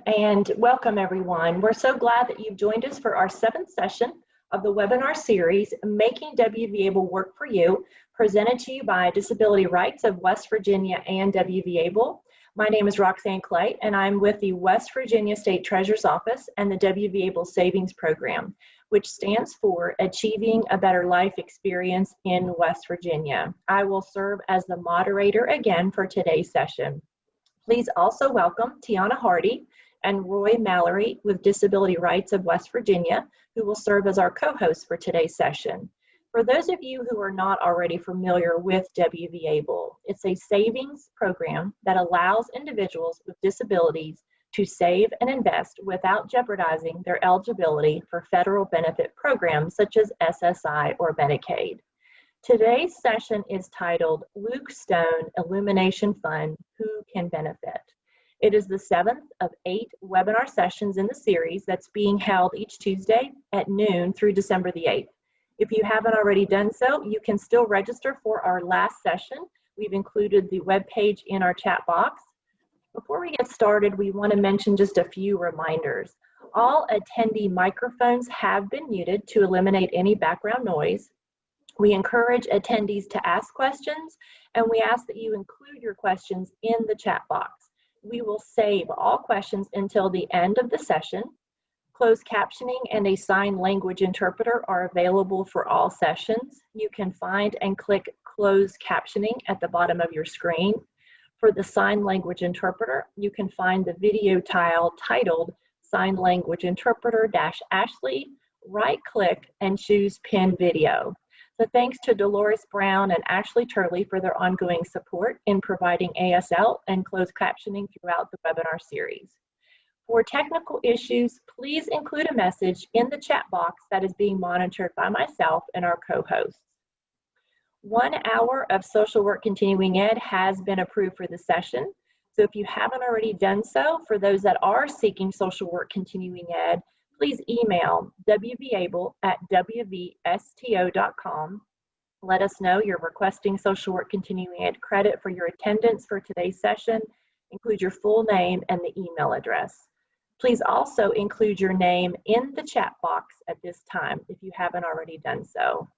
and welcome everyone. We're so glad that you've joined us for our 7th session of the webinar series, Making WVABLE Work for You, presented to you by Disability Rights of West Virginia and WVABLE. My name is Roxanne Clay, and I'm with the West Virginia State Treasurer's Office and the WVABLE Savings Program, which stands for Achieving a Better Life Experience in West Virginia. I will serve as the moderator again for today's session. Please also welcome Tiana Hardy and Roy Mallory with Disability Rights of West Virginia, who will serve as our co-hosts for today's session. For those of you who are not already familiar with WVABLE, it's a savings program that allows individuals with disabilities to save and invest without jeopardizing their eligibility for federal benefit programs such as SSI or Medicaid. Today's session is titled Luke Stone Illumination Fund, Who Can Benefit? It is the 7th of 8 webinar sessions in the series that's being held each Tuesday at noon through December the 8th. If you haven't already done so, you can still register for our last session. We've included the webpage in our chat box. Before we get started, we want to mention just a few reminders. All attendee microphones have been muted to eliminate any background noise. We encourage attendees to ask questions, and we ask that you include your questions in the chat box. We will save all questions until the end of the session. Closed captioning and a sign language interpreter are available for all sessions. You can find and click closed captioning at the bottom of your screen. For the sign language interpreter, you can find the video tile titled Sign Language Interpreter-Ashley, right-click and choose Pin Video. So thanks to Dolores Brown and Ashley Turley for their ongoing support in providing ASL and closed captioning throughout the webinar series. For technical issues, please include a message in the chat box that is being monitored by myself and our co-hosts. 1 hour of social work continuing ed has been approved for the session. So if you haven't already done so, for those that are seeking social work continuing ed, please email wvable@wvsto.com. Let us know you're requesting social work continuing ed credit for your attendance for today's session. Include your full name and the email address. Please also include your name in the chat box at this time if you haven't already done so.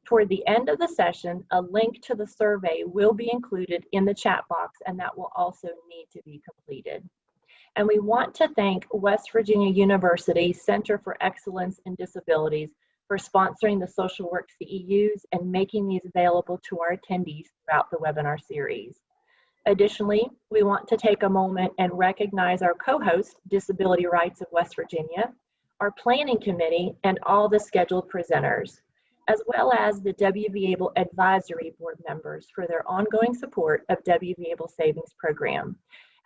Toward the end of the session, a link to the survey will be included in the chat box, and that will also need to be completed. And we want to thank West Virginia University Center for Excellence in Disabilities for sponsoring the social work CEUs and making these available to our attendees throughout the webinar series. Additionally, we want to take a moment and recognize our co-host, Disability Rights of West Virginia, our planning committee, and all the scheduled presenters, as well as the WVABLE Advisory Board members for their ongoing support of WVABLE Savings Program.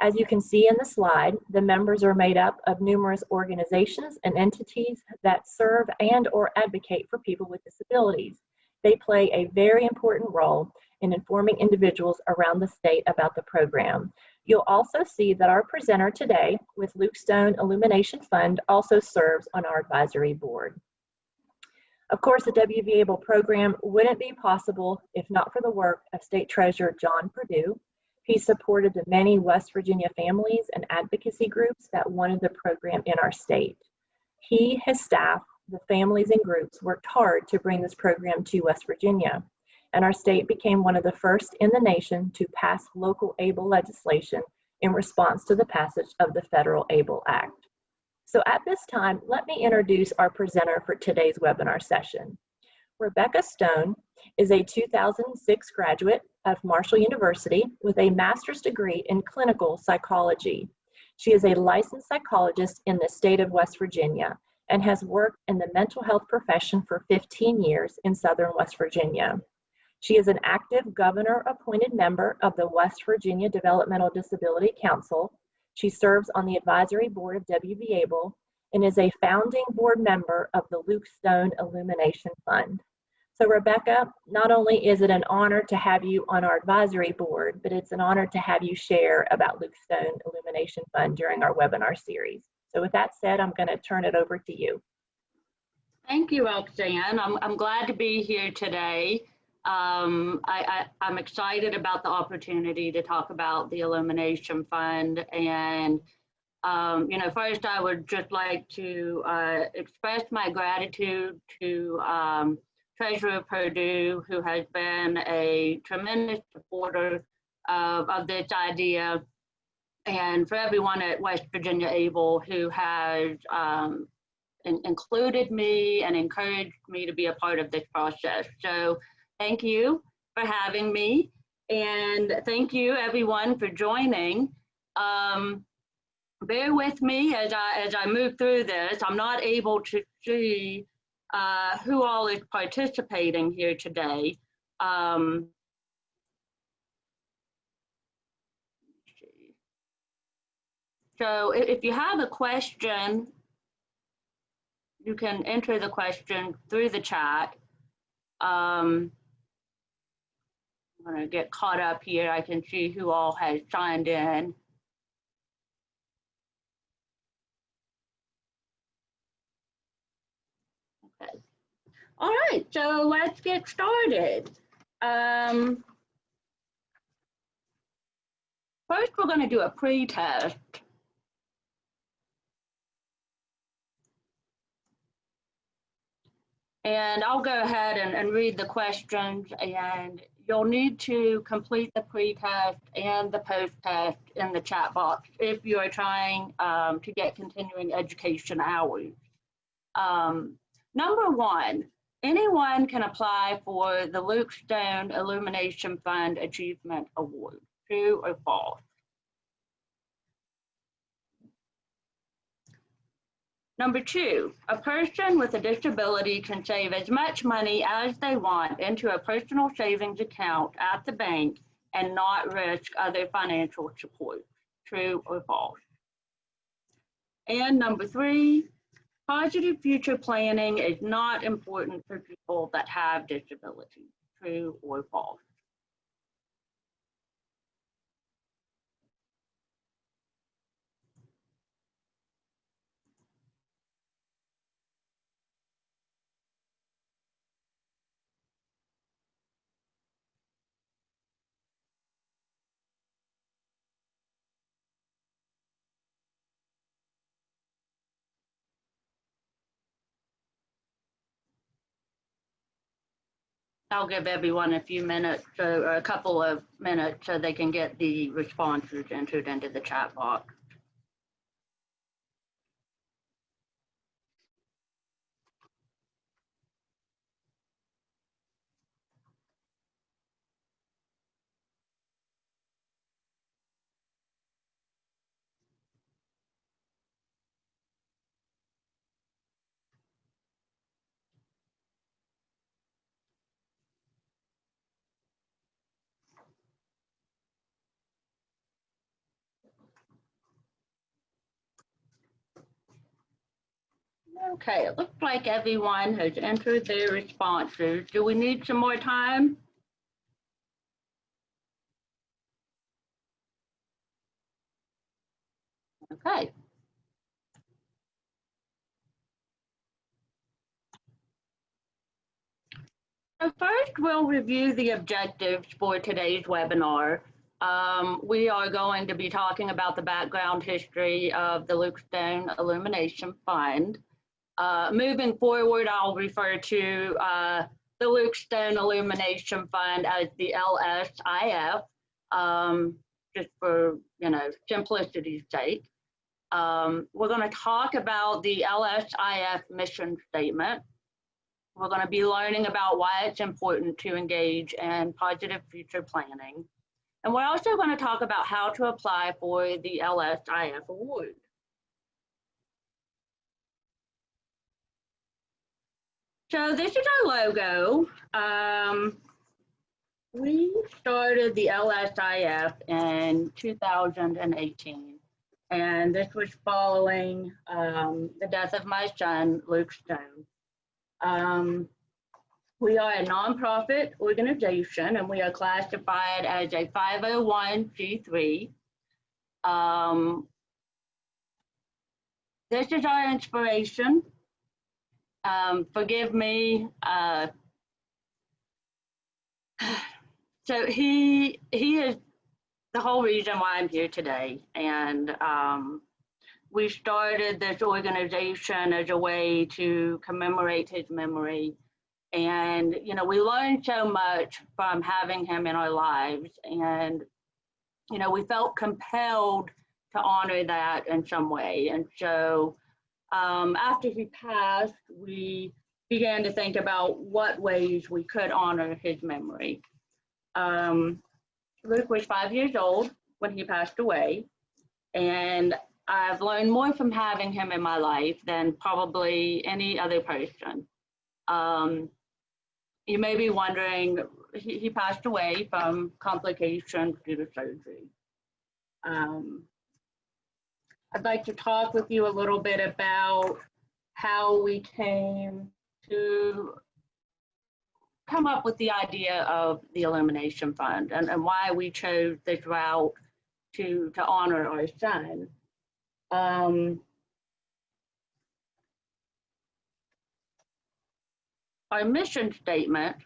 As you can see in the slide, the members are made up of numerous organizations and entities that serve and or advocate for people with disabilities. They play a very important role in informing individuals around the state about the program. You'll also see that our presenter today with Luke Stone Illumination Fund also serves on our advisory board. Of course, the WVABLE program wouldn't be possible if not for the work of State Treasurer John Perdue. He supported the many West Virginia families and advocacy groups that wanted the program in our state. He, his staff, the families and groups worked hard to bring this program to West Virginia, and our state became one of the first in the nation to pass local ABLE legislation in response to the passage of the Federal ABLE Act. So at this time, let me introduce our presenter for today's webinar session. Rebecca Stone is a 2006 graduate of Marshall University with a master's degree in clinical psychology. She is a licensed psychologist in the state of West Virginia and has worked in the mental health profession for 15 years in Southern West Virginia. She is an active governor-appointed member of the West Virginia Developmental Disability Council. She serves on the advisory board of WVABLE and is a founding board member of the Luke Stone Illumination Fund. So Rebecca, not only is it an honor to have you on our advisory board, but it's an honor to have you share about Luke Stone Illumination Fund during our webinar series. So with that said, I'm going to turn it over to you. Thank you, Roxanne. I'm glad to be here today. I'm excited about the opportunity to talk about the Illumination Fund and First I would just like to express my gratitude to Treasurer Perdue, who has been a tremendous supporter of this idea, and for everyone at West Virginia ABLE who has included me and encouraged me to be a part of this process. So thank you for having me, and thank you everyone for joining. Bear with me as I move through this. I'm not able to see who all is participating here today. So if you have a question, you can enter the question through the chat. I'm gonna get caught up here. I can see who all has signed in. Okay. All right, so let's get started. First, we're gonna do a pre-test. And I'll go ahead and read the questions, and you'll need to complete the pre-test and the post-test in the chat box if you are trying to get continuing education hours. Number one, anyone can apply for the Luke Stone Illumination Fund Achievement Award. True or false? Number two, a person with a disability can save as much money as they want into a personal savings account at the bank and not risk other financial support. True or false? And number three, positive future planning is not important for people that have disabilities. True or false? I'll give everyone a few minutes, or a couple of minutes, so they can get the responses entered into the chat box. Okay, it looks like everyone has entered their responses. Do we need some more time? Okay. So first, we'll review the objectives for today's webinar. We are going to be talking about the background history of the Luke Stone Illumination Fund. Moving forward, I'll refer to the Luke Stone Illumination Fund as the LSIF, just for simplicity's sake. We're going to talk about the LSIF mission statement. We're going to be learning about why it's important to engage in positive future planning. And we're also going to talk about how to apply for the LSIF award. So this is our logo. We started the LSIF in 2018, and this was following the death of my son, Luke Stone. We are a nonprofit organization, and we are classified as a 501c3. This is our inspiration. Forgive me. So he is the whole reason why I'm here today, and we started this organization as a way to commemorate his memory. And, you know, we learned so much from having him in our lives. And, you know, we felt compelled to honor that in some way. And so after he passed, we began to think about what ways we could honor his memory. Luke was 5 years old when he passed away, and I've learned more from having him in my life than probably any other person. You may be wondering, he passed away from complications due to surgery. I'd like to talk with you a little bit about how we came to come up with the idea of the Illumination Fund and why we chose this route to honor our son. Our mission statement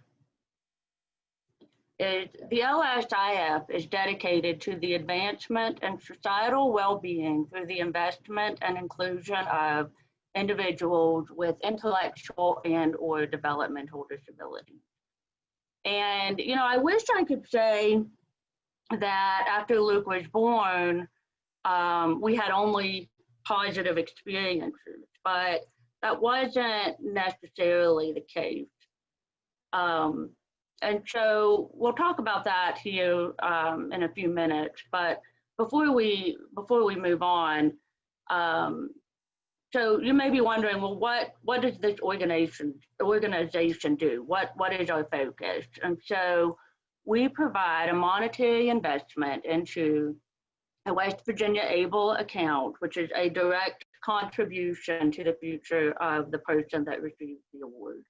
is the LSIF is dedicated to the advancement and societal well-being through the investment and inclusion of individuals with intellectual and/or developmental disabilities. And, you know, I wish I could say that after Luke was born, we had only positive experiences, but that wasn't necessarily the case. And so we'll talk about that here in a few minutes. But before we move on, so you may be wondering, well, what does this organization do? What is our focus? And so we provide a monetary investment into a West Virginia ABLE account, which is a direct contribution to the future of the person that receives the award.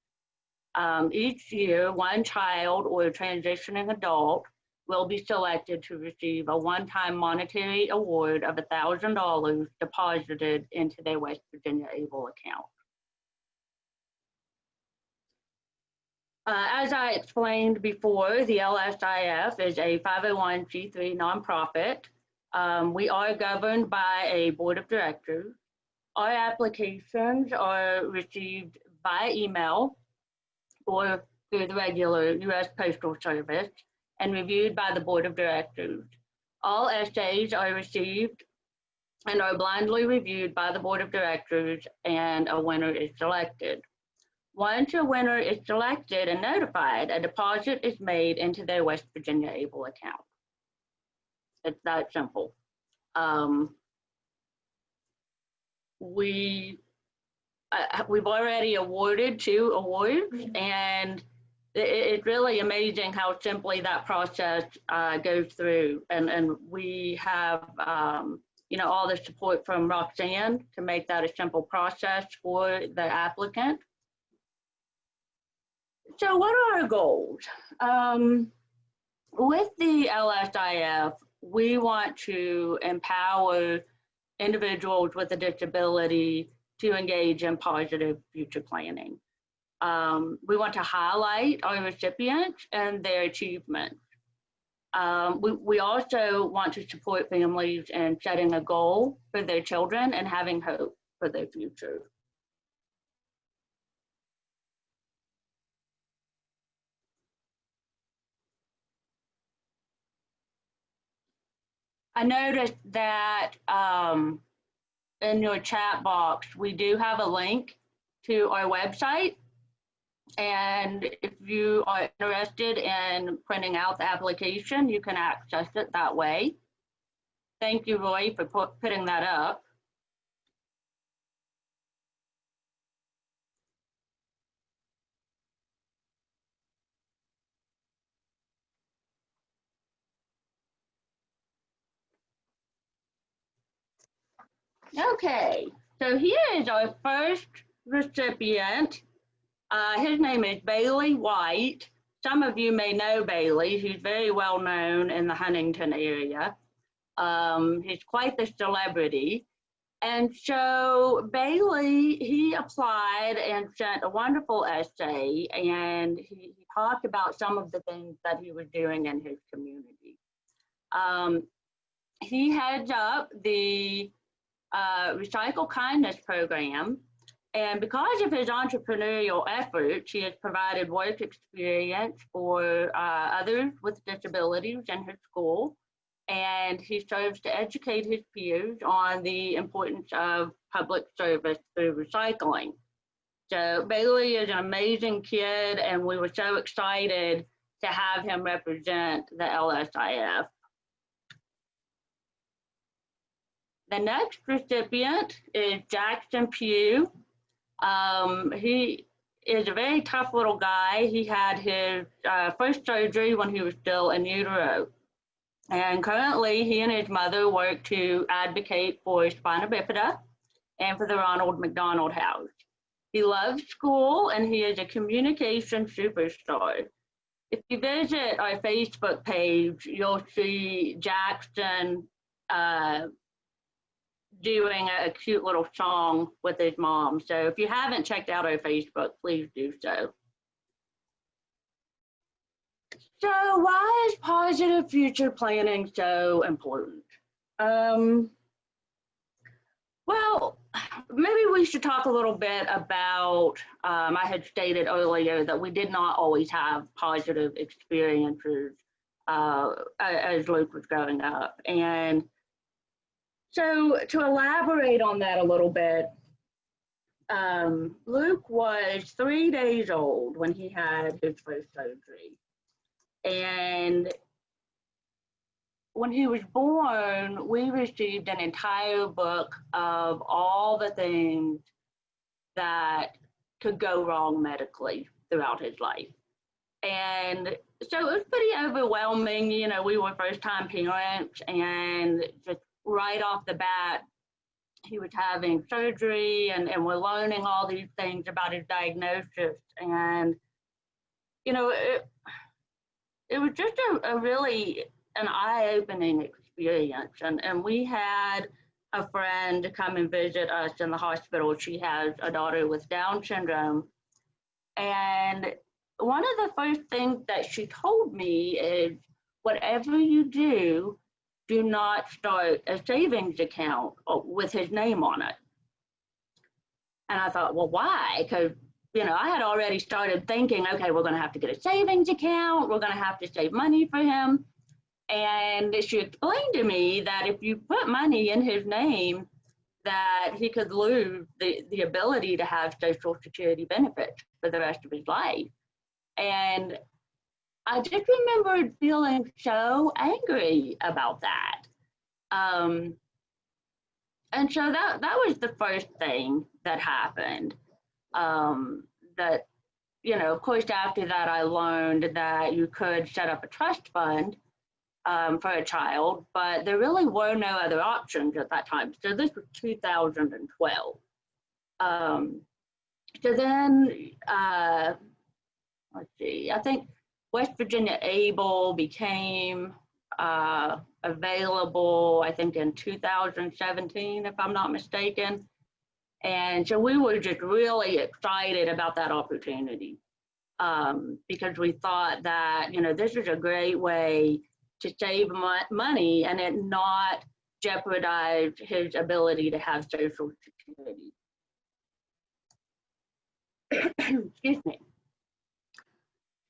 Each year, one child or a transitioning adult will be selected to receive a one-time monetary award of $1,000 deposited into their West Virginia ABLE account. As I explained before, the LSIF is a 501c3 nonprofit. We are governed by a board of directors. Our applications are received by email or through the regular U.S. Postal Service and reviewed by the board of directors. All essays are received and are blindly reviewed by the board of directors, and a winner is selected. Once a winner is selected and notified, a deposit is made into their West Virginia ABLE account. It's that simple. We've already awarded 2 awards, and it's really amazing how simply that process goes through. And we have, you know, all the support from Roxanne to make that a simple process for the applicant. So what are our goals? With the LSIF, we want to empower individuals with a disability to engage in positive future planning. We want to highlight our recipients and their achievements. We also want to support families in setting a goal for their children and having hope for their future. I noticed that in your chat box, we do have a link to our website. And if you are interested in printing out the application, you can access it that way. Thank you, Roy, for putting that up. Okay, so here is our first recipient. His name is Bailey White. Some of you may know Bailey. He's very well known in the Huntington area. He's quite the celebrity. And so Bailey, he applied and sent a wonderful essay, and he talked about some of the things that he was doing in his community. He heads up the Recycle Kindness program. And because of his entrepreneurial efforts, he has provided work experience for others with disabilities in his school. And he serves to educate his peers on the importance of public service through recycling. So Bailey is an amazing kid, and we were so excited to have him represent the LSIF. The next recipient is Jackson Pugh. He is a very tough little guy. He had his first surgery when he was still in utero. And currently, he and his mother work to advocate for spina bifida and for the Ronald McDonald House. He loves school, and he is a communication superstar. If you visit our Facebook page, you'll see Jackson doing a cute little song with his mom. So if you haven't checked out our Facebook, please do so. So why is positive future planning so important? Well, maybe we should talk a little bit about, I had stated earlier that we did not always have positive experiences as Luke was growing up. And so to elaborate on that a little bit, Luke was 3 days old when he had his first surgery. And when he was born, we received an entire book of all the things that could go wrong medically throughout his life. And so it was pretty overwhelming. You know, we were first-time parents, and just right off the bat, he was having surgery, and we're learning all these things about his diagnosis. And, you know, it was just a really an eye-opening experience. And we had a friend come and visit us in the hospital. She has a daughter with Down syndrome. And one of the first things that she told me is, whatever you do, do not start a savings account with his name on it. And I thought, well, why? Because, you know, I had already started thinking, okay, we're going to have to get a savings account. We're going to have to save money for him. And she explained to me that if you put money in his name, that he could lose the ability to have Social Security benefits for the rest of his life. And I just remembered feeling so angry about that. And so that was the first thing that happened. That, you know, of course, after that, I learned that you could set up a trust fund for a child, but there really were no other options at that time. So this was 2012. So then, let's see, I think West Virginia ABLE became available, I think in 2017, if I'm not mistaken. And so we were just really excited about that opportunity because we thought that, you know, this is a great way to save money and it not jeopardize his ability to have Social Security. Excuse me.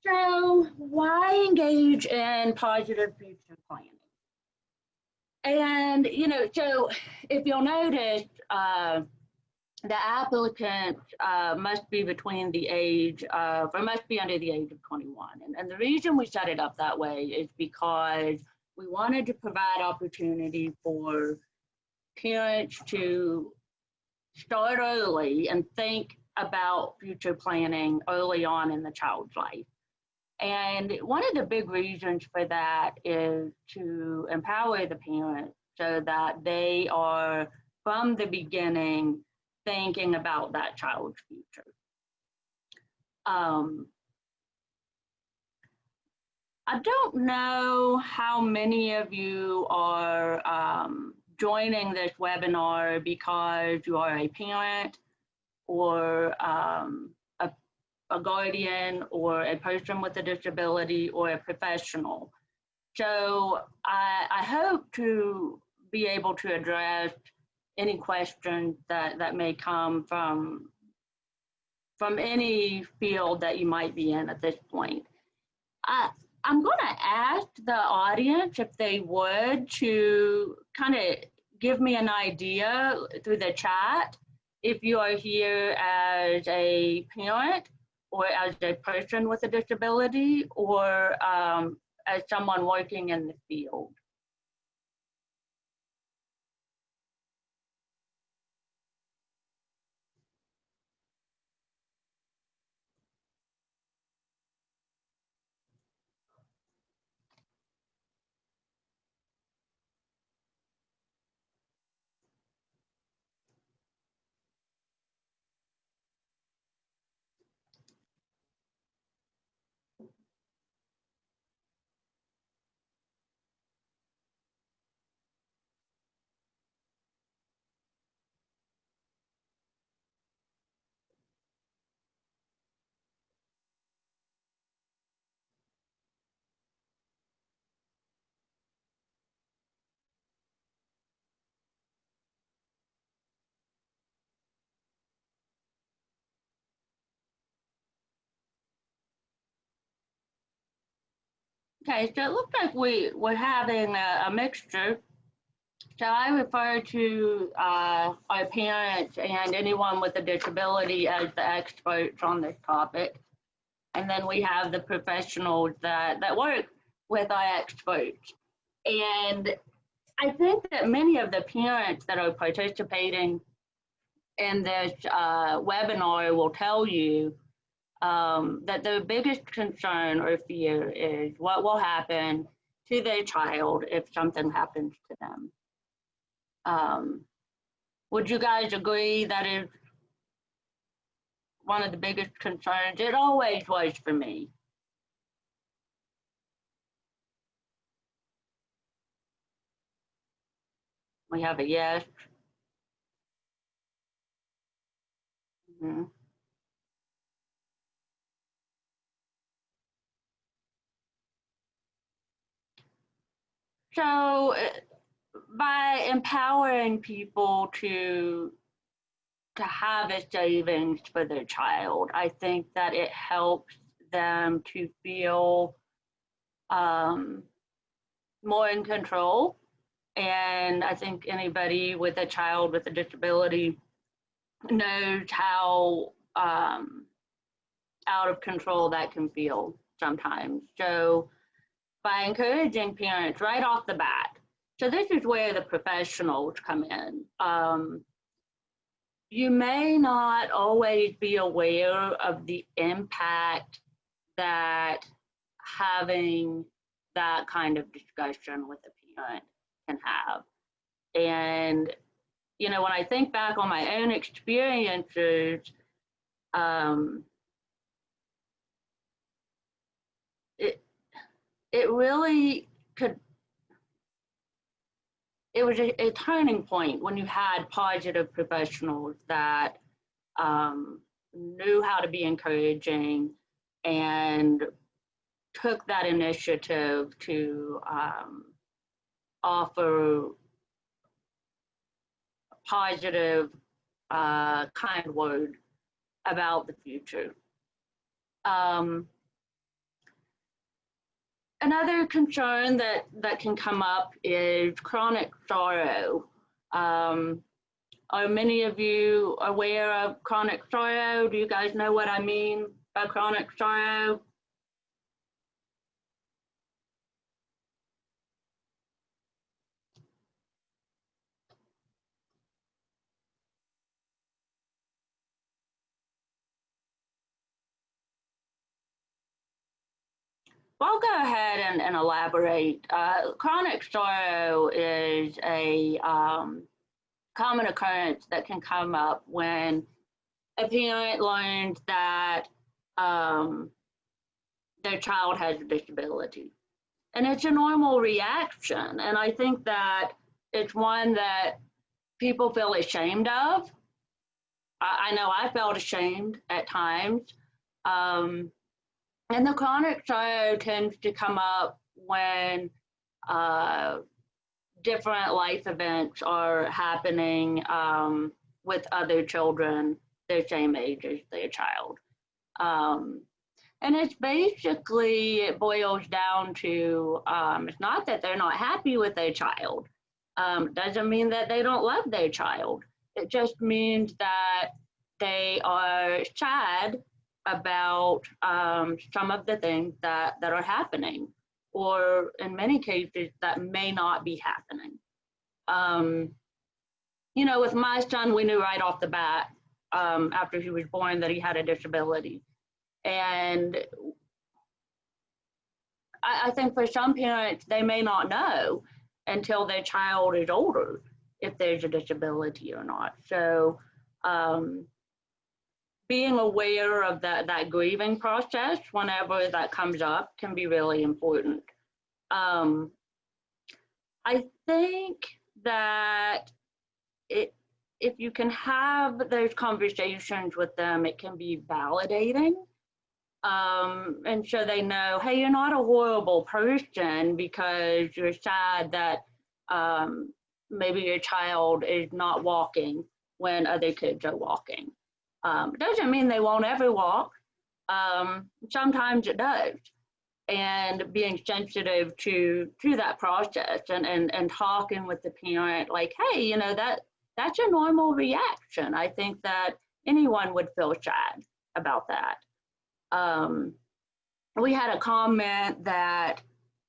So why engage in positive future planning? And, you know, so if you'll notice, the applicant must be between the age of, or must be under the age of 21. And the reason we set it up that way is because we wanted to provide opportunity for parents to start early and think about future planning early on in the child's life. And one of the big reasons for that is to empower the parent so that they are, from the beginning, thinking about that child's future. I don't know how many of you are joining this webinar because you are a parent or a guardian or a person with a disability or a professional. So I hope to be able to address any questions that may come from any field that you might be in at this point. I'm going to ask the audience if they would to kind of give me an idea through the chat if you are here as a parent or as a person with a disability or as someone working in the field. Okay, so it looks like we're having a mixture. So I refer to our parents and anyone with a disability as the experts on this topic. And then we have the professionals that work with our experts. And I think that many of the parents that are participating in this webinar will tell you that the biggest concern or fear is what will happen to their child if something happens to them. Would you guys agree that is one of the biggest concerns? It always was for me. We have a yes. Mm-hmm. So by empowering people to have a savings for their child, I think that it helps them to feel more in control. And I think anybody with a child with a disability knows how out of control that can feel sometimes. So by encouraging parents right off the bat, so this is where the professionals come in. You may not always be aware of the impact that having that kind of discussion with a parent can have. And, you know, when I think back on my own experiences, it really could, it was a turning point when you had positive professionals that knew how to be encouraging and took that initiative to offer a positive, kind word about the future. Another concern that can come up is chronic sorrow. Are many of you aware of chronic sorrow? Do you guys know what I mean by chronic sorrow? Well, I'll go ahead and elaborate. Chronic sorrow is a common occurrence that can come up when a parent learns that their child has a disability. And it's a normal reaction. And I think that it's one that people feel ashamed of. I know I felt ashamed at times. And the chronic sorrow tends to come up when different life events are happening with other children their same age as their child. And it's basically, it boils down to, it's not that they're not happy with their child. Doesn't mean that they don't love their child. It just means that they are sad about some of the things that are happening, or in many cases that may not be happening. You know, with my son, we knew right off the bat after he was born that he had a disability. And I think for some parents, they may not know until their child is older if there's a disability or not. So being aware of that grieving process whenever that comes up can be really important. I think that if you can have those conversations with them, it can be validating. And so they know, hey, you're not a horrible person because you're sad that maybe your child is not walking when other kids are walking. Doesn't mean they won't ever walk. Sometimes it does. And being sensitive to that process and talking with the parent, like, hey, you know, that's a normal reaction. I think that anyone would feel sad about that. We had a comment that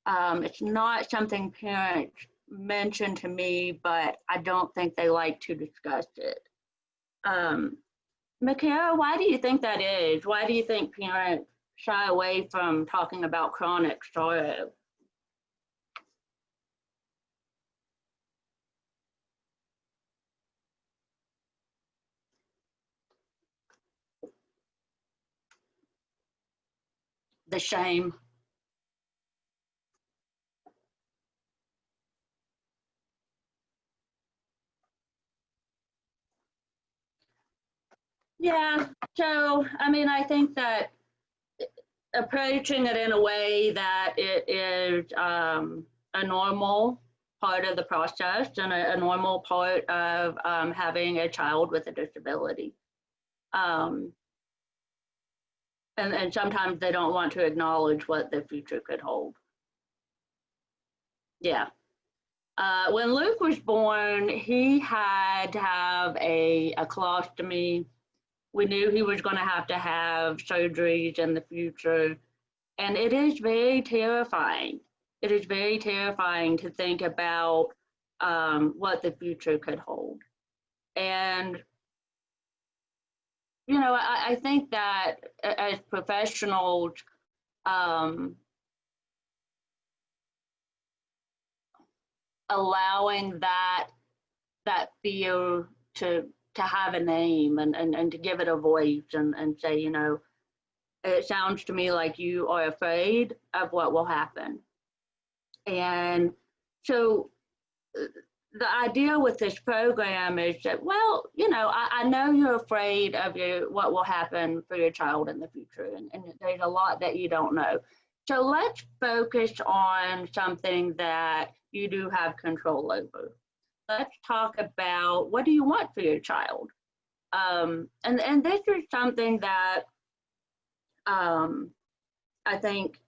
it's not something parents mention to me, but I don't think they like to discuss it. Makara, why do you think that is? Why do you think parents shy away from talking about chronic sorrow? The shame. Yeah, so, I mean, I think that approaching it in a way that it is a normal part of the process and a normal part of having a child with a disability. And sometimes they don't want to acknowledge what the future could hold. Yeah. When Luke was born, he had to have a colostomy. We knew he was going to have surgeries in the future. And it is very terrifying. It is very terrifying to think about what the future could hold. And, you know, I think that as professionals, allowing that fear to have a name and to give it a voice and say, you know, it sounds to me like you are afraid of what will happen. And so the idea with this program is that, well, you know, I know you're afraid of what will happen for your child in the future, and there's a lot that you don't know. So let's focus on something that you do have control over. Let's talk about, what do you want for your child? And this is something that I think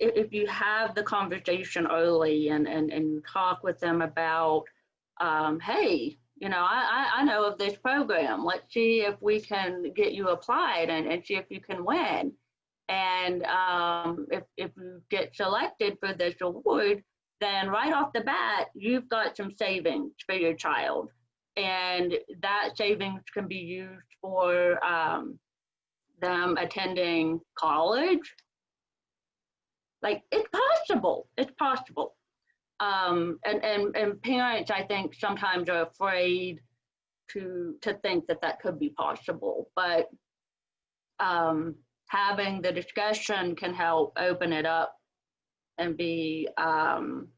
if you have the conversation early and you talk with them about, hey, you know, I know of this program. Let's see if we can get you applied and see if you can win. And if you get selected for this award, then right off the bat, you've got some savings for your child. And that savings can be used for them attending college. Like, it's possible, it's possible. And parents, I think, sometimes are afraid to think that could be possible, but having the discussion can help open it up and be, to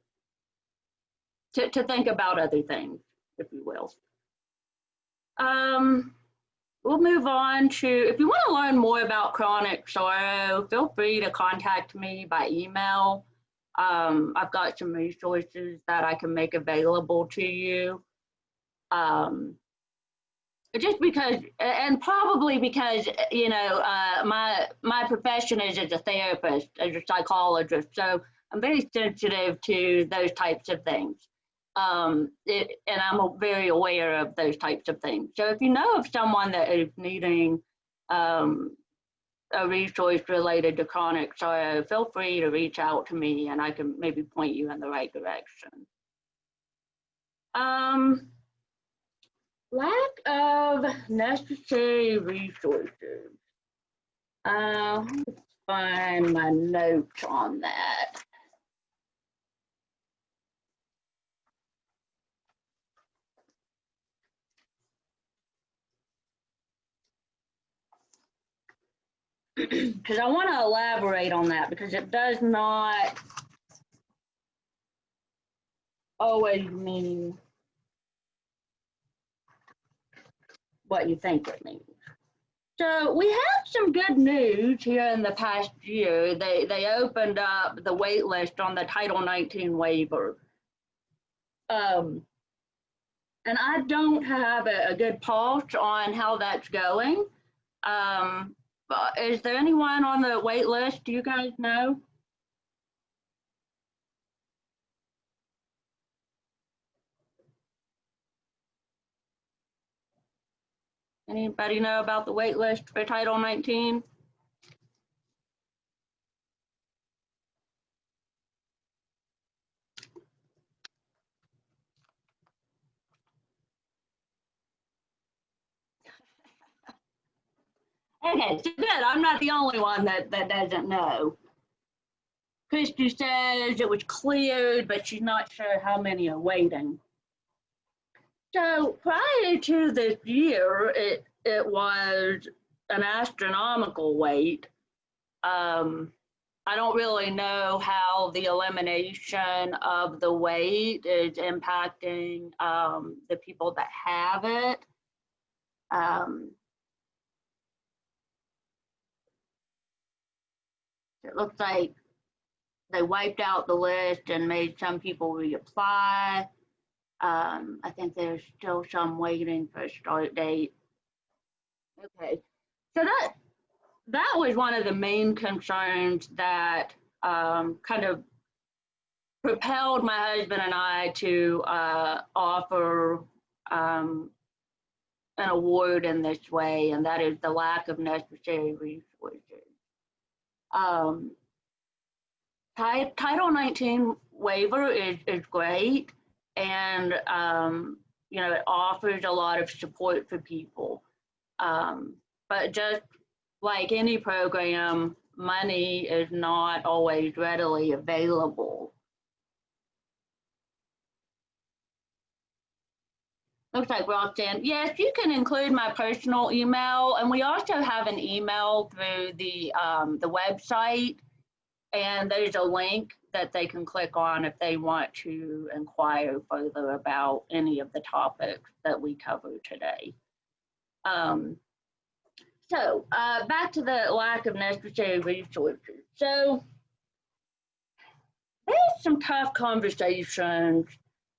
think about other things, if you will. We'll move on to, if you want to learn more about chronic sorrow, feel free to contact me by email. I've got some resources that I can make available to you. Just because, and probably because, you know, my profession is as a therapist, as a psychologist, so I'm very sensitive to those types of things. And I'm very aware of those types of things. So if you know of someone that is needing a resource related to chronic sorrow, feel free to reach out to me and I can maybe point you in the right direction. Lack of necessary resources. Let's find my notes on that. Because I want to elaborate on that because it does not always mean what you think it means. So we have some good news here in the past year. They opened up the wait list on the Title 19 waiver. And I don't have a good pulse on how that's going. Is there anyone on the wait list? Do you guys know? Anybody know about the wait list for Title 19? Okay, so good. I'm not the only one that doesn't know. Christy says it was cleared, but she's not sure how many are waiting. So prior to this year, it was an astronomical wait. I don't really know how the elimination of the wait is impacting the people that have it. It looks like they wiped out the list and made some people reapply. I think there's still some waiting for a start date. Okay, so that was one of the main concerns that kind of propelled my husband and I to offer an award in this way, and that is the lack of necessary resources. Title 19 waiver is great, and you know, it offers a lot of support for people. But just like any program, money is not always readily available. Looks like Roxanne, yes, you can include my personal email, and we also have an email through the website, and there's a link that they can click on if they want to inquire further about any of the topics that we covered today. So back to the lack of necessary resources. So there's some tough conversations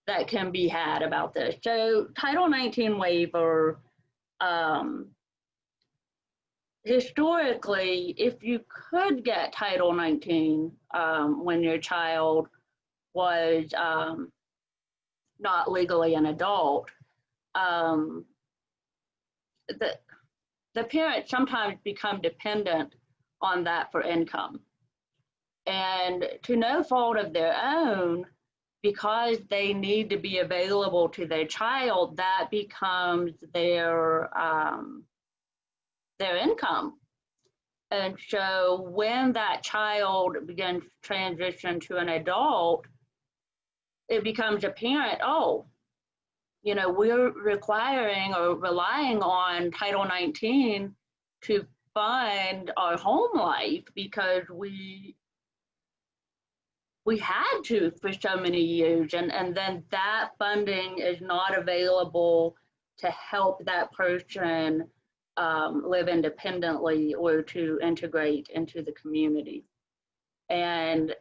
that can be had about this. So Title 19 waiver, historically, if you could get Title 19 when your child was not legally an adult, the parents sometimes become dependent on that for income. And to no fault of their own, because they need to be available to their child, that becomes their income. And so when that child begins to transition to an adult, it becomes apparent, oh, you know, we're requiring or relying on Title 19 to fund our home life because we had to for so many years, and then that funding is not available to help that person live independently or to integrate into the community. And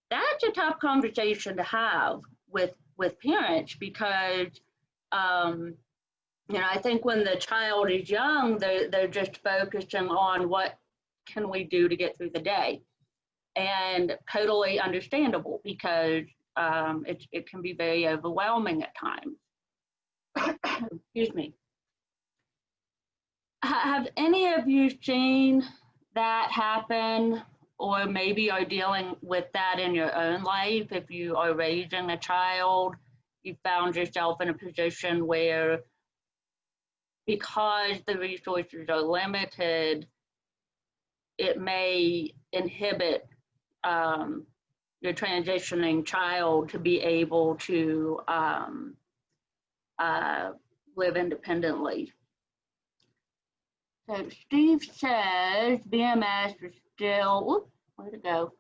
that's a tough conversation to have with parents because, I think when the child is young, they're just focusing on what can we do to get through the day. And totally understandable because it can be very overwhelming at times. Excuse me. Have any of you seen that happen, or maybe are dealing with that in your own life? If you are raising a child, you found yourself in a position where, because the resources are limited, it may inhibit your transitioning child to be able to live independently. So Steve says BMS is still, whoop, where'd it go?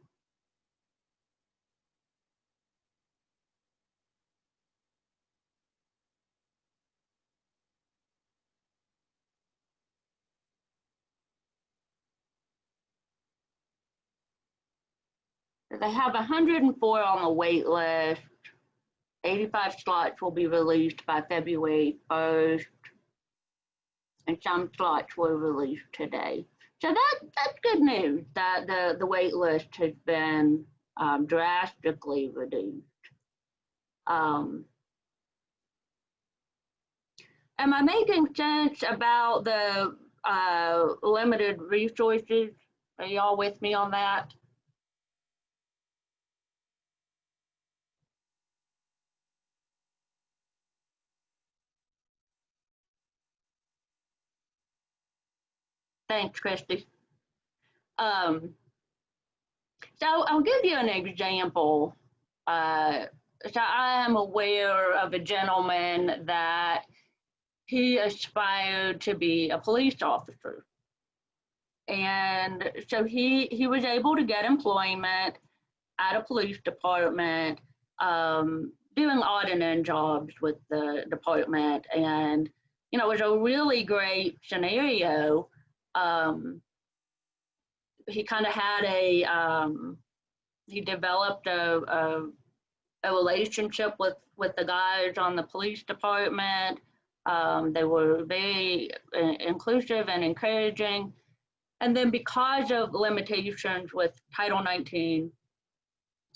They have 104 on the wait list. 85 slots will be released by February 1st, and some slots were released today. So that's good news that the wait list has been drastically reduced. Am I making sense about the limited resources? Are y'all with me on that? Thanks, Christy. So I'll give you an example. So I am aware of a gentleman that he aspired to be a police officer. And so he was able to get employment at a police department, doing odd and end jobs with the department. And, it was a really great scenario. He kind of had he developed a relationship with the guys on the police department. They were very inclusive and encouraging. And then because of limitations with Title 19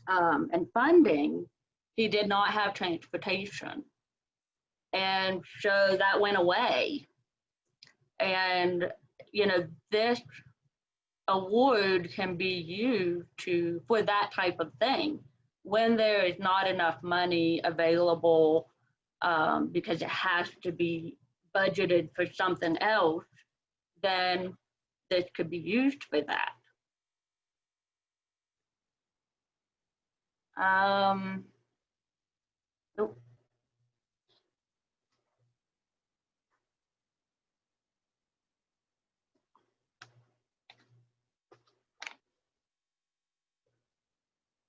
and funding, he did not have transportation. And so that went away. And, this award can be used for that type of thing. When there is not enough money available because it has to be budgeted for something else, then this could be used for that. Nope.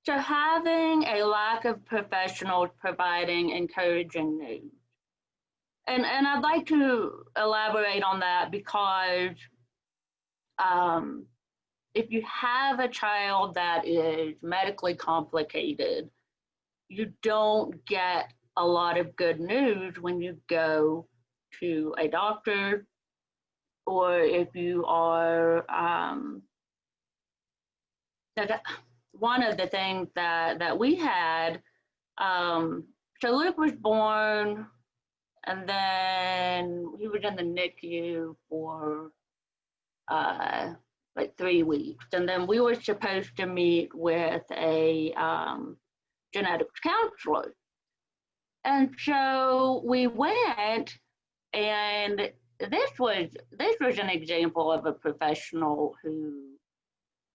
So having a lack of professionals providing encouraging news. And I'd like to elaborate on that because if you have a child that is medically complicated, you don't get a lot of good news when you go to a doctor, or if you are, one of the things that we had, so Luke was born, and then he was in the NICU for like 3 weeks. And then we were supposed to meet with a genetics counselor. And so we went, and this was an example of a professional who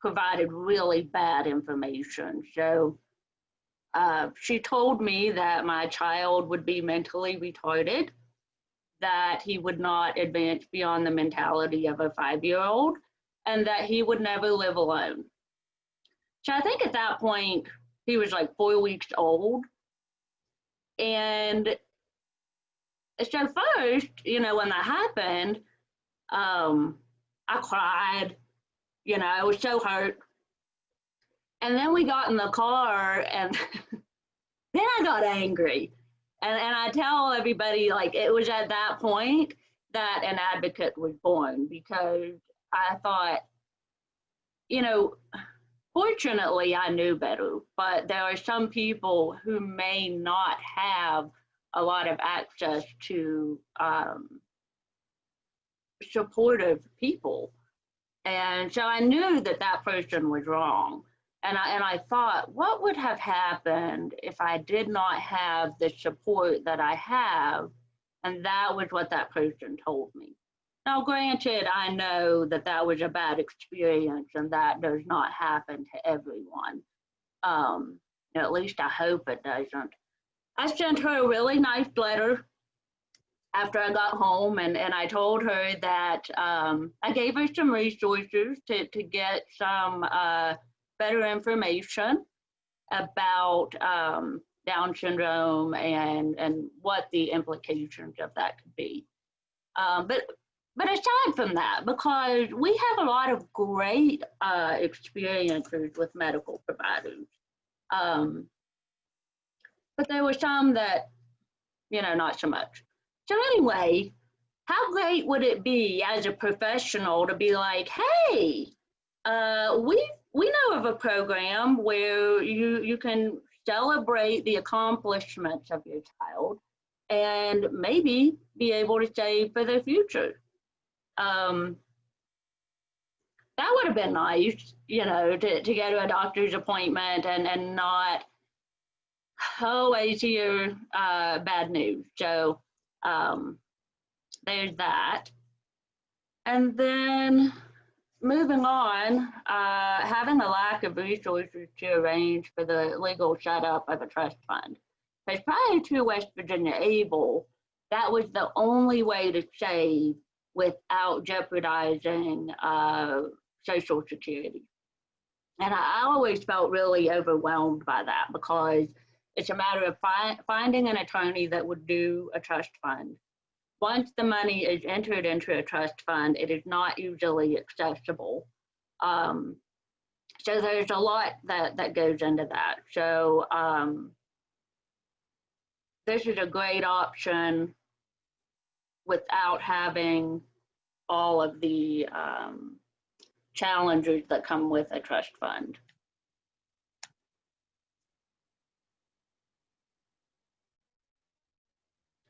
provided really bad information. So she told me that my child would be mentally retarded, that he would not advance beyond the mentality of a 5-year-old, and that he would never live alone. So I think at that point, he was like 4 weeks old. And so first, when that happened, I cried, I was so hurt. And then we got in the car, and then I got angry. And I tell everybody, like, it was at that point that an advocate was born, because I thought, you know, fortunately I knew better, but there are some people who may not have a lot of access to supportive people. And so I knew that that person was wrong. And I thought, what would have happened if I did not have the support that I have? And that was what that person told me. Now, granted, I know that that was a bad experience, and that does not happen to everyone. At least I hope it doesn't. I sent her a really nice letter after I got home, and I told her that I gave her some resources to get some better information about Down syndrome and what the implications of that could be. But aside from that, because we have a lot of great experiences with medical providers, but there were some that, you know, not so much. So anyway, how great would it be as a professional to be like, hey, we know of a program where you can celebrate the accomplishments of your child and maybe be able to save for their future. That would have been nice, you know, to go to a doctor's appointment and not always hear bad news. So there's that. And then moving on, having a lack of resources to arrange for the legal setup of a trust fund. Because prior to West Virginia ABLE, that was the only way to save without jeopardizing Social Security. And I always felt really overwhelmed by that, because it's a matter of finding an attorney that would do a trust fund. Once the money is entered into a trust fund, it is not usually accessible. So there's a lot that goes into that. So this is a great option without having all of the challenges that come with a trust fund.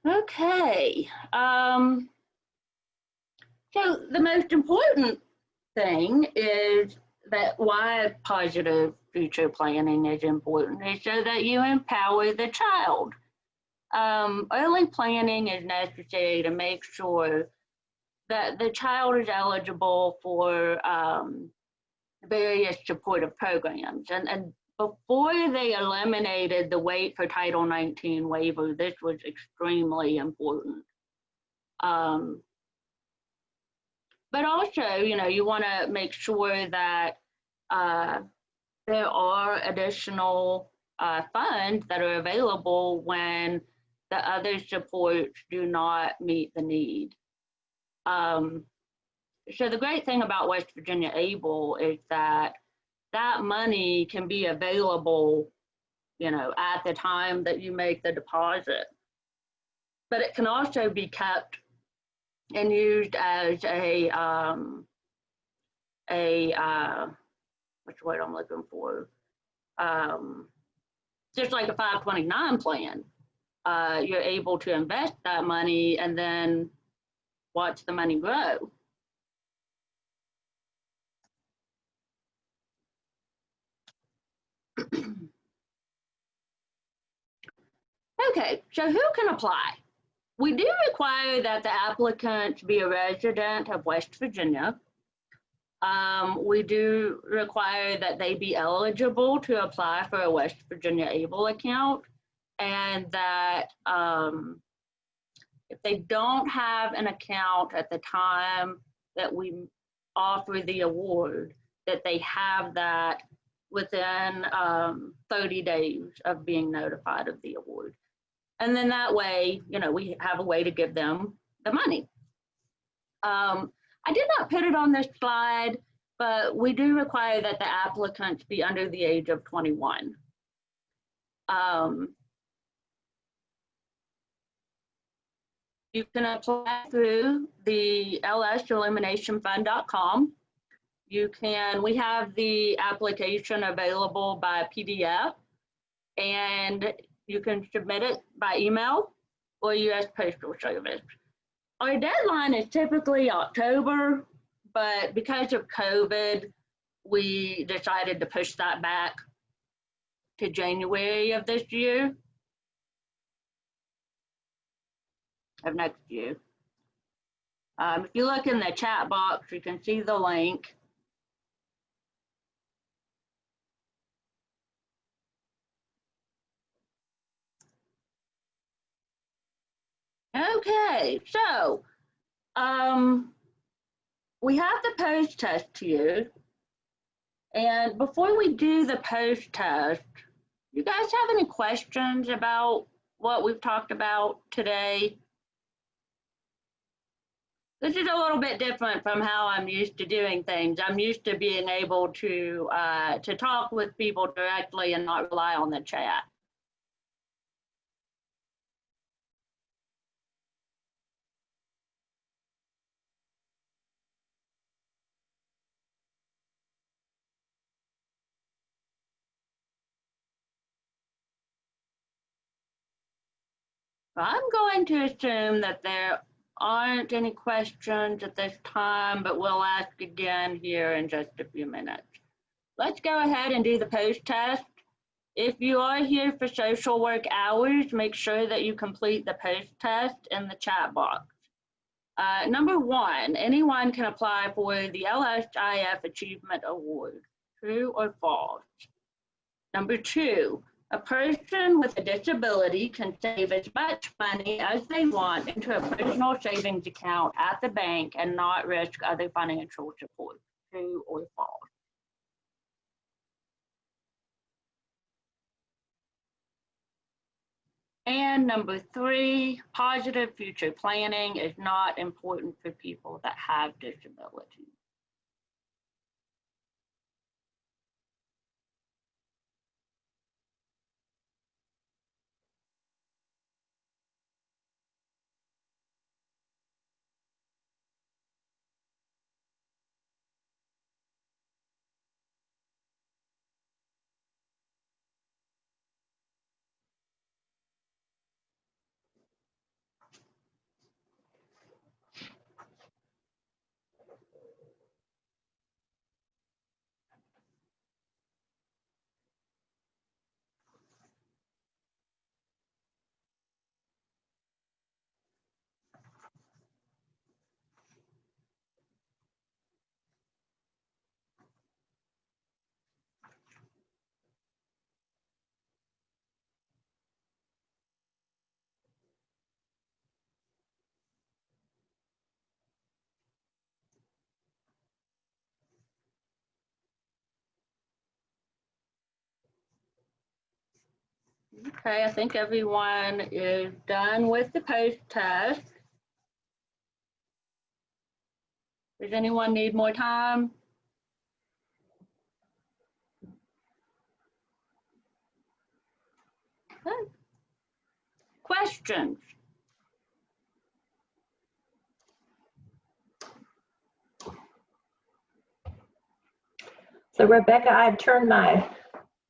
Okay, so the most important thing is that why positive future planning is important is so that you empower the child. Early planning is necessary to make sure that the child is eligible for various supportive programs. And before they eliminated the wait for Title 19 waiver, this was extremely important. But also, you know, you want to make sure that there are additional funds that are available when the other supports do not meet the need. So the great thing about West Virginia ABLE is that that money can be available, you know, at the time that you make the deposit. But it can also be kept and used as a what's the word I'm looking for? Just like a 529 plan. You're able to invest that money and then watch the money grow. Okay, so who can apply? We do require that the applicant be a resident of West Virginia. We do require that they be eligible to apply for a West Virginia ABLE account, and that if they don't have an account at the time that we offer the award, that they have that within 30 days of being notified of the award. And then that way, you know, we have a way to give them the money. I did not put it on this slide, but we do require that the applicants be under the age of 21. You can apply through the lsilluminationfund.com. We have the application available by PDF, and you can submit it by email or U.S. Postal Service. Our deadline is typically October, but because of COVID, we decided to push that back to January of this year, of next year. If you look in the chat box, you can see the link. Okay, so we have the post test here. And before we do the post test, you guys have any questions about what we've talked about today? This is a little bit different from how I'm used to doing things. I'm used to being able to talk with people directly and not rely on the chat. I'm going to assume that there aren't any questions at this time, but we'll ask again here in just a few minutes. Let's go ahead and do the post test. If you are here for social work hours, make sure that you complete the post test in the chat box. Number one, anyone can apply for the LSIF Achievement Award, true or false? Number two, a person with a disability can save as much money as they want into a personal savings account at the bank and not risk other financial support, true or false? And number three, positive future planning is not important for people that have disabilities. Okay, I think everyone is done with the post test. Does anyone need more time? Okay. Questions? So Rebecca, I've turned my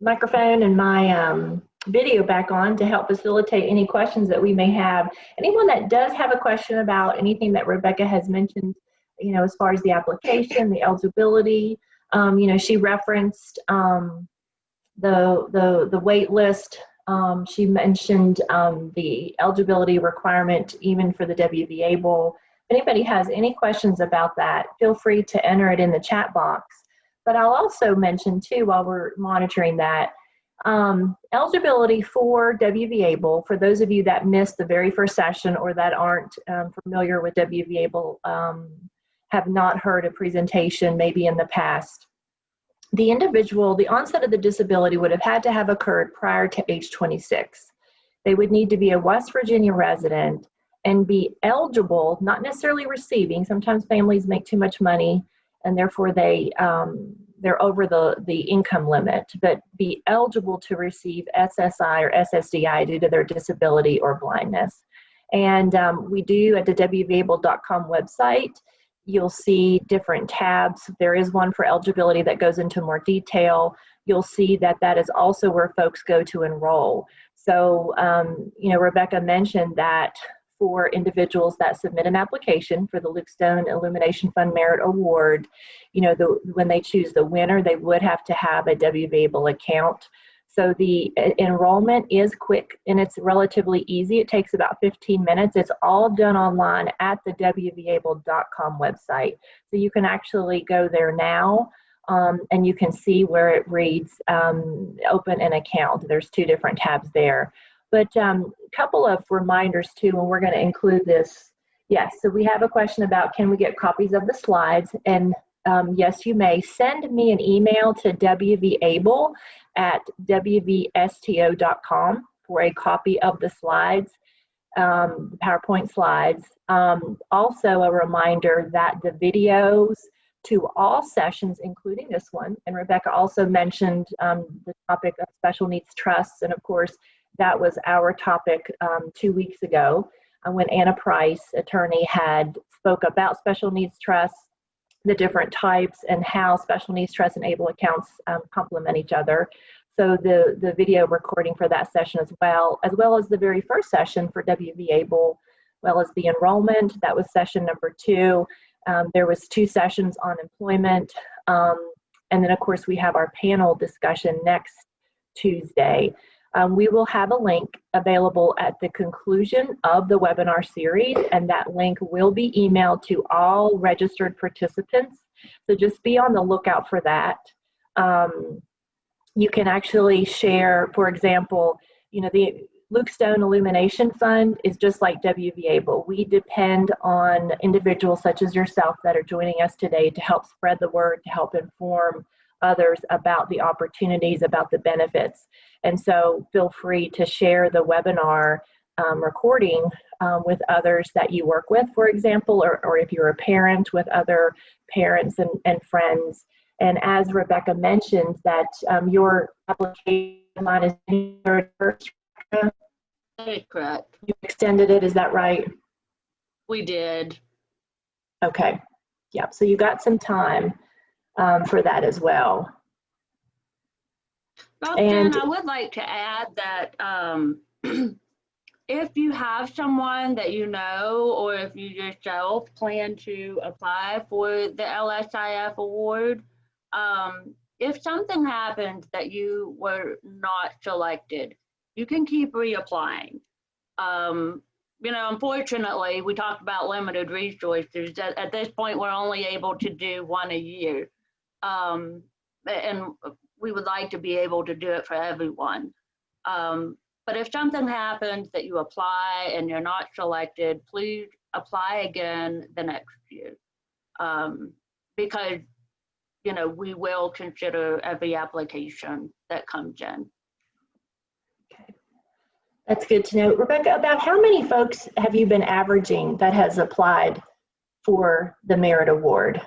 microphone and my video back on to help facilitate any questions that we may have. Anyone that does have a question about anything that Rebecca has mentioned, you know, as far as the application, the eligibility, you know, she referenced the wait list. She mentioned the eligibility requirement even for the WVABLE. If anybody has any questions about that, feel free to enter it in the chat box. But I'll also mention too, while we're monitoring that, eligibility for WVABLE, for those of you that missed the very first session or that aren't familiar with WVABLE, have not heard a presentation maybe in the past. The onset of the disability would have had to have occurred prior to age 26. They would need to be a West Virginia resident and be eligible, not necessarily receiving, sometimes families make too much money and therefore they're over the income limit, but be eligible to receive SSI or SSDI due to their disability or blindness. And we do at the WVABLE.com website, you'll see different tabs. There is one for eligibility that goes into more detail. You'll see that that is also where folks go to enroll. So, you know, Rebecca mentioned that for individuals that submit an application for the Luke Stone Illumination Fund Merit Award, you know, when they choose the winner, they would have to have a WVABLE account. So the enrollment is quick and it's relatively easy. It takes about 15 minutes. It's all done online at the WVABLE.com website. So you can actually go there now and you can see where it reads open an account. There's 2 different tabs there. But a couple of reminders too, and we're going to include this. Yes, so we have a question about, can we get copies of the slides? And yes, you may. Send me an email to wvable@wvsto.com for a copy of the slides, the PowerPoint slides. Also a reminder that the videos to all sessions, including this one, and Rebecca also mentioned the topic of special needs trusts, and of course, that was our topic 2 weeks ago when Anna Price, attorney, had spoke about special needs trusts, the different types, and how special needs trusts and ABLE accounts complement each other. So the video recording for that session as well as the very first session for WVABLE, as well as the enrollment, that was session number 2. There was 2 sessions on employment. And then of course we have our panel discussion next Tuesday. We will have a link available at the conclusion of the webinar series, and that link will be emailed to all registered participants. So just be on the lookout for that. You can actually share, for example, you know, the Luke Stone Illumination Fund is just like WVABLE. We depend on individuals such as yourself that are joining us today to help spread the word, to help inform others about the opportunities, about the benefits. And so feel free to share the webinar recording with others that you work with, for example, or if you're a parent, with other parents and friends. And as Rebecca mentioned, that your application line is first. That is correct. You extended it, is that right? We did. Okay, yeah, so you got some time for that as well. And I would like to add that if you have someone that you know, or if you yourself plan to apply for the LSIF award, if something happens that you were not selected, you can keep reapplying. You know, unfortunately, we talked about limited resources. At this point, we're only able to do 1 a year. And we would like to be able to do it for everyone. But if something happens that you apply and you're not selected, please apply again the next year. Because, you know, we will consider every application that comes in. Okay, that's good to know. Rebecca, about how many folks have you been averaging that has applied for the Merit Award?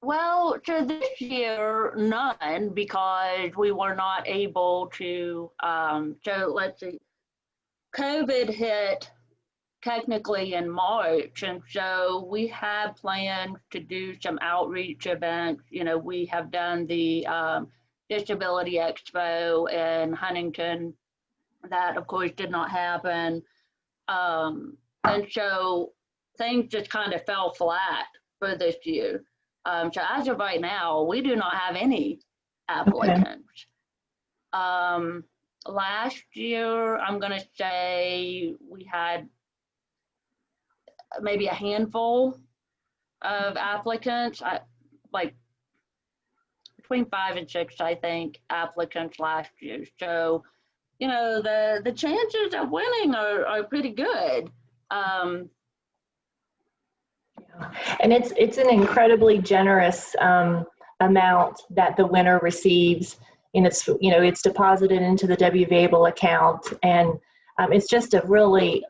Well, so this year, none, because we were not able to, so let's see, COVID hit technically in March, and so we had planned to do some outreach events. You know, we have done the Disability Expo in Huntington. That, of course, did not happen. And so things just kind of fell flat for this year. So as of right now, we do not have any applicants. Okay. Last year, I'm going to say we had maybe a handful of applicants, like between 5 and 6, I think, applicants last year. So, you know, the chances of winning are pretty good. And it's an incredibly generous amount that the winner receives, and it's deposited into the WVABLE account, and it's just a really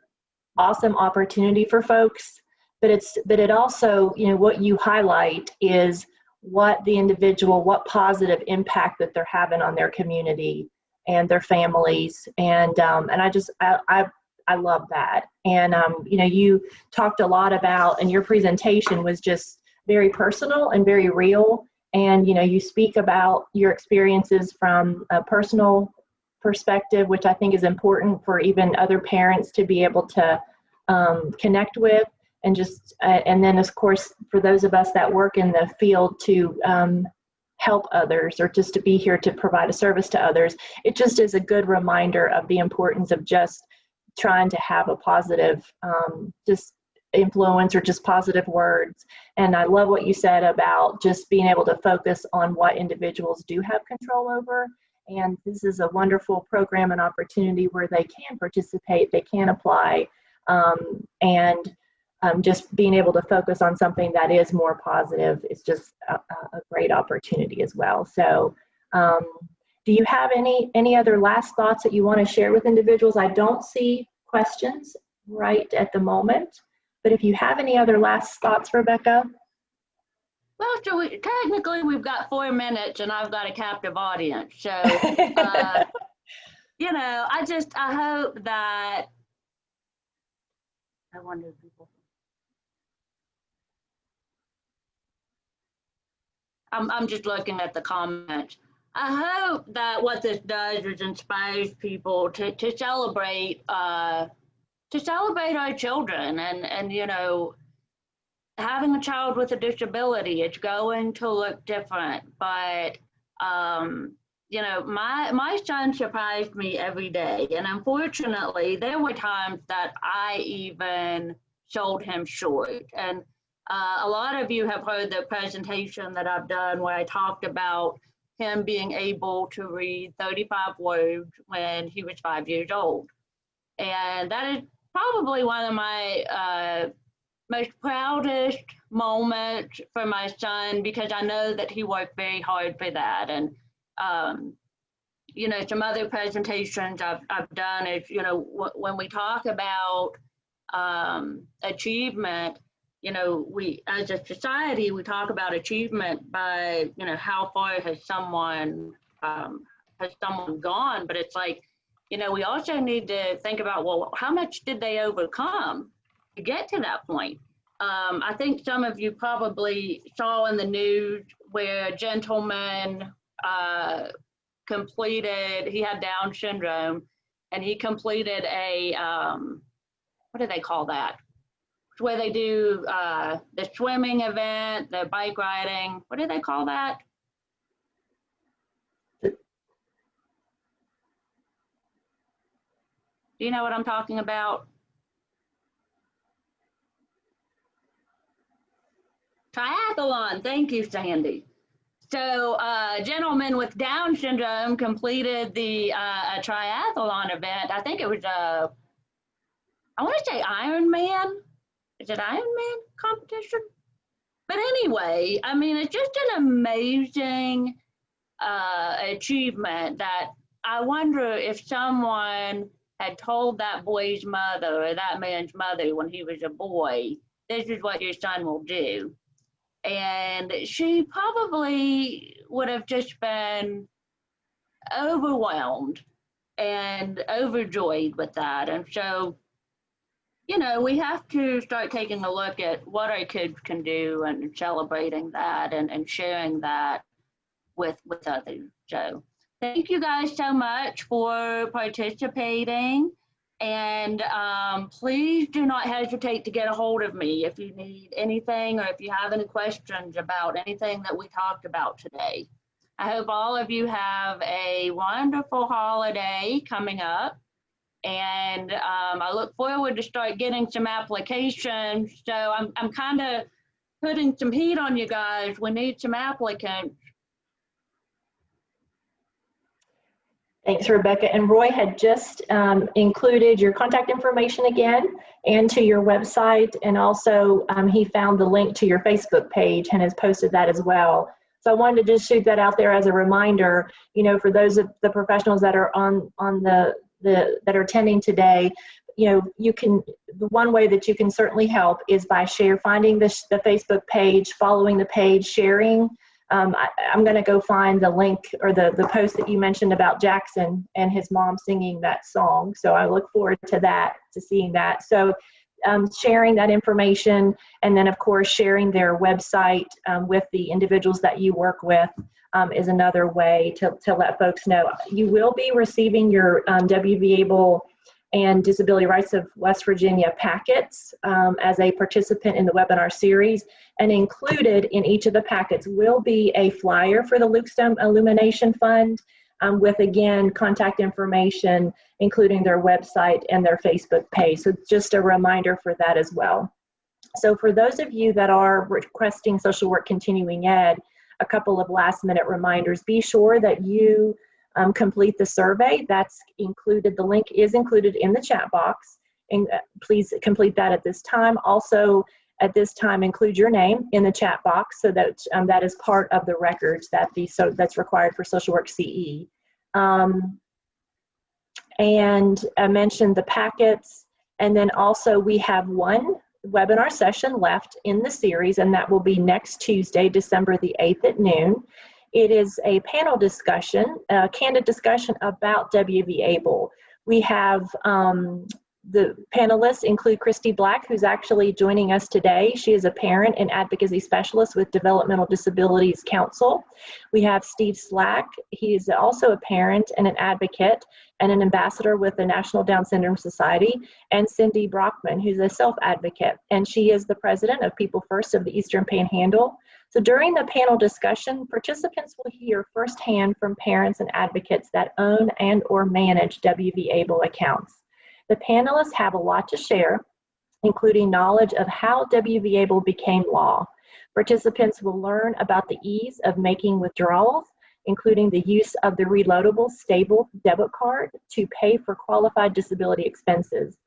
awesome opportunity for folks but it also, you know, what you highlight is what what positive impact that they're having on their community and their families. And I love that. And, you know, you talked a lot about, and your presentation was just very personal and very real. And, you know, you speak about your experiences from a personal perspective, which I think is important for even other parents to be able to connect with. And just, and then of course, for those of us that work in the field to help others, or just to be here to provide a service to others, it just is a good reminder of the importance of just trying to have a positive just influence, or just positive words. And I love what you said about just being able to focus on what individuals do have control over. And this is a wonderful program and opportunity where they can participate, they can apply, and just being able to focus on something that is more positive is just a great opportunity as well. So do you have any other last thoughts that you want to share with individuals? I don't see questions right at the moment, but if you have any other last thoughts, Rebecca? Well, so technically we've got 4 minutes and I've got a captive audience. So, you know, I hope that, I wonder if people, I'm just looking at the comments. I hope that what this does is inspires people to celebrate our children, and you know, having a child with a disability, it's going to look different, but you know, my son surprised me every day, and unfortunately there were times that I even sold him short. And a lot of you have heard the presentation that I've done where I talked about him being able to read 35 words when he was 5 years old. And that is probably one of my most proudest moments for my son, because I know that he worked very hard for that. And you know, some other presentations I've done is, you know, when we talk about achievement, you know, we as a society, we talk about achievement by, you know, how far has someone gone, but it's like, you know, we also need to think about, well, how much did they overcome to get to that point? I think some of you probably saw in the news where a gentleman he had Down syndrome, and he completed a, what do they call that? Where they do the swimming event, the bike riding, what do they call that? Do you know what I'm talking about? Triathlon, thank you, Sandy. So a gentleman with Down syndrome completed the a triathlon event. I think it was I want to say Ironman. Is it Ironman competition? But anyway, I mean, it's just an amazing achievement that I wonder if someone had told that boy's mother, or that man's mother when he was a boy, this is what your son will do. And she probably would have just been overwhelmed and overjoyed with that. And so, you know, we have to start taking a look at what our kids can do and celebrating that and sharing that with others. So thank you guys so much for participating. And please do not hesitate to get a hold of me if you need anything, or if you have any questions about anything that we talked about today. I hope all of you have a wonderful holiday coming up. And I look forward to start getting some applications. So I'm kind of putting some heat on you guys. We need some applicants. Thanks, Rebecca. And Roy had just included your contact information again, and to your website. And also he found the link to your Facebook page and has posted that as well. So I wanted to just shoot that out there as a reminder, you know, for those of the professionals that are on the that are attending today. the one way that you can certainly help is by finding the Facebook page, following the page, sharing. I'm going to go find the link or the post that you mentioned about Jackson and his mom singing that song. So I look forward to seeing that. So sharing that information, and then of course sharing their website with the individuals that you work with is another way to let folks know. You will be receiving your WVABLE and Disability Rights of West Virginia packets as a participant in the webinar series, and included in each of the packets will be a flyer for the Luke Stone Illumination Fund with, again, contact information, including their website and their Facebook page. So just a reminder for that as well. So for those of you that are requesting social work continuing ed, a couple of last minute reminders. Be sure that you complete the survey. That's included. The link is included in the chat box, and please complete that at this time. Also, at this time, include your name in the chat box so that that is part of the records that's required for social work CE. And I mentioned the packets, and then also we have one webinar session left in the series, and that will be next Tuesday, December the 8th at noon. It is a panel discussion, a candid discussion about WVABLE. We have the panelists include Christy Black, who's actually joining us today. She is a parent and advocacy specialist with Developmental Disabilities Council. We have Steve Slack. He is also a parent and an advocate and an ambassador with the National Down Syndrome Society, and Cindy Brockman, who's a self-advocate, and she is the president of People First of the Eastern Panhandle. So during the panel discussion, participants will hear firsthand from parents and advocates that own and or manage WVABLE accounts. The panelists have a lot to share, including knowledge of how WVABLE became law. Participants will learn about the ease of making withdrawals, including the use of the reloadable stable debit card to pay for qualified disability expenses.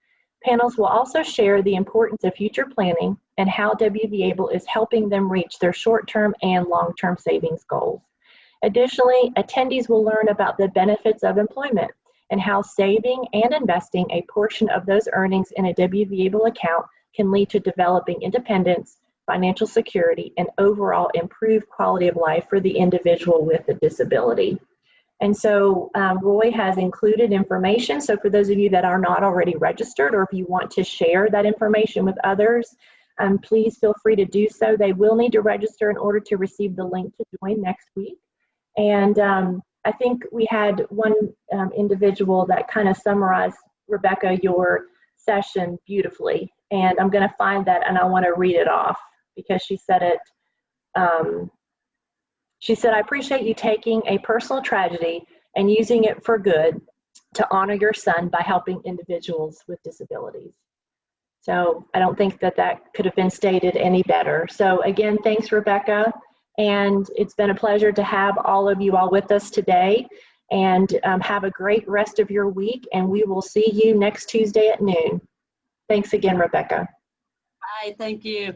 Panels will also share the importance of future planning and how WVABLE is helping them reach their short-term and long-term savings goals. Additionally, attendees will learn about the benefits of employment and how saving and investing a portion of those earnings in a WVABLE account can lead to developing independence, financial security, and overall improved quality of life for the individual with a disability. And so Roy has included information. So for those of you that are not already registered, or if you want to share that information with others, please feel free to do so. They will need to register in order to receive the link to join next week. And I think we had one individual that kind of summarized, Rebecca, your session beautifully. And I'm going to find that, and I want to read it off because she said it. She said, "I appreciate you taking a personal tragedy and using it for good to honor your son by helping individuals with disabilities." So I don't think that could have been stated any better. So again, thanks, Rebecca. And it's been a pleasure to have all of you all with us today. And have a great rest of your week. And we will see you next Tuesday at noon. Thanks again, Rebecca. Bye, thank you.